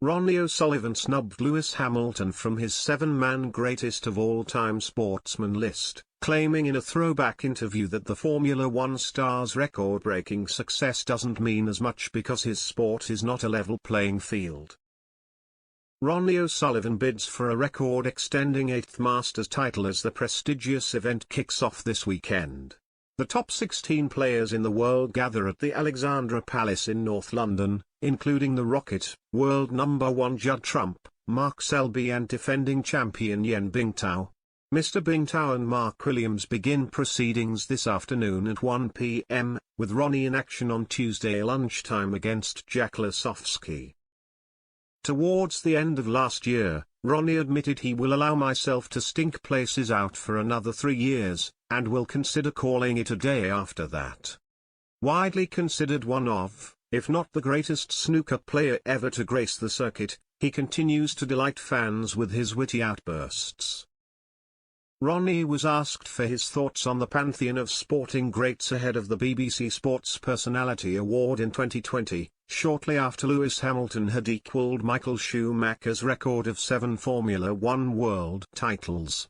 Ronnie O'Sullivan snubbed Lewis Hamilton from his seven-man greatest of all-time sportsman list, claiming in a throwback interview that the Formula One star's record-breaking success doesn't mean as much because his sport is not a level playing field. Ronnie O'Sullivan bids for a record-extending 8th Masters title as the prestigious event kicks off this weekend. The top 16 players in the world gather at the Alexandra Palace in North London, including the Rocket, world number 1 Judd Trump, Mark Selby and defending champion Yen Bingtao. Mr. Bingtao and Mark Williams begin proceedings this afternoon at 1 p.m., with Ronnie in action on Tuesday lunchtime against Jack Lasowski. Towards the end of last year, Ronnie admitted he will allow myself to stink places out for another 3 years, and will consider calling it a day after that. Widely considered one of, if not the greatest snooker player ever to grace the circuit, he continues to delight fans with his witty outbursts. Ronnie was asked for his thoughts on the pantheon of sporting greats ahead of the BBC Sports Personality Award in 2020, shortly after Lewis Hamilton had equalled Michael Schumacher's record of 7 Formula One world titles.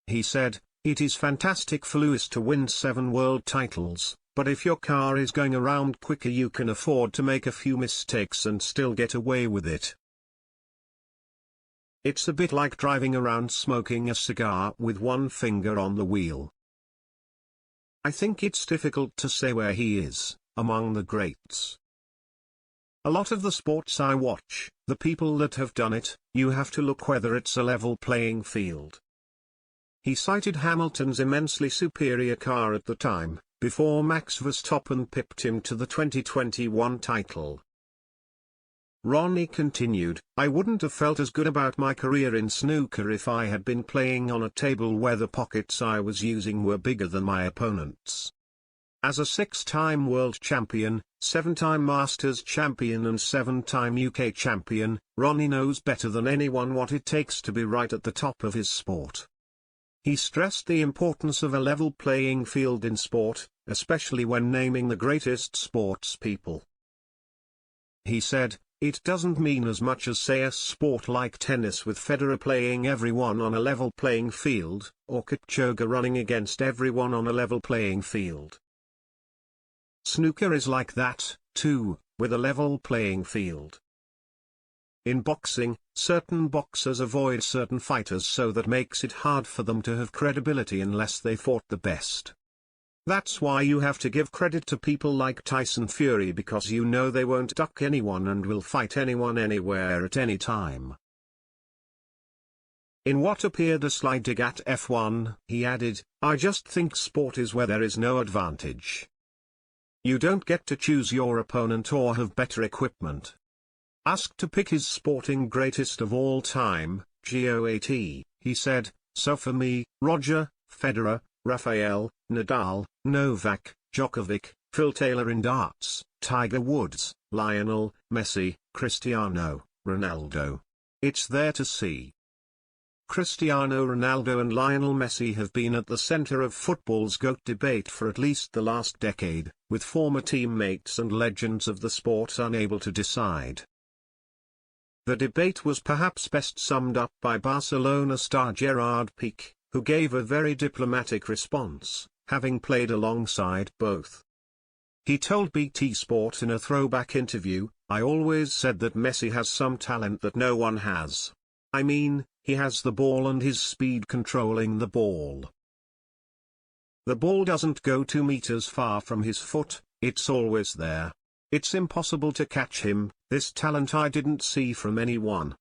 He said, "It is fantastic for Lewis to win 7 world titles, but if your car is going around quicker you can afford to make a few mistakes and still get away with it. It's a bit like driving around smoking a cigar with one finger on the wheel." I think it's difficult to say where he is, among the greats. A lot of the sports I watch, the people that have done it, you have to look whether it's a level playing field. He cited Hamilton's immensely superior car at the time, before Max Verstappen pipped him to the 2021 title. Ronnie continued, "I wouldn't have felt as good about my career in snooker if I had been playing on a table where the pockets I was using were bigger than my opponents." As a 6-time world champion, 7-time Masters champion and 7-time UK champion, Ronnie knows better than anyone what it takes to be right at the top of his sport. He stressed the importance of a level playing field in sport, especially when naming the greatest sports people. He said, "It doesn't mean as much as say a sport like tennis with Federer playing everyone on a level playing field, or Kipchoge running against everyone on a level playing field. Snooker is like that, too, with a level playing field. In boxing, certain boxers avoid certain fighters so that makes it hard for them to have credibility unless they fought the best. That's why you have to give credit to people like Tyson Fury because you know they won't duck anyone and will fight anyone anywhere at any time." In what appeared a sly dig at F1, he added, "I just think sport is where there is no advantage. You don't get to choose your opponent or have better equipment." Asked to pick his sporting greatest of all time, GOAT, he said, "So for me, Roger, Federer, Rafael, Nadal, Novak, Djokovic, Phil Taylor in darts, Tiger Woods, Lionel, Messi, Cristiano, Ronaldo. It's there to see." Cristiano Ronaldo and Lionel Messi have been at the center of football's GOAT debate for at least the last decade, with former teammates and legends of the sport unable to decide. The debate was perhaps best summed up by Barcelona star Gerard Piqué, who gave a very diplomatic response, having played alongside both. He told BT Sport in a throwback interview, "I always said that Messi has some talent that no one has. I mean, he has the ball and his speed controlling the ball. The ball doesn't go 2 meters far from his foot, it's always there. It's impossible to catch him, this talent I didn't see from anyone."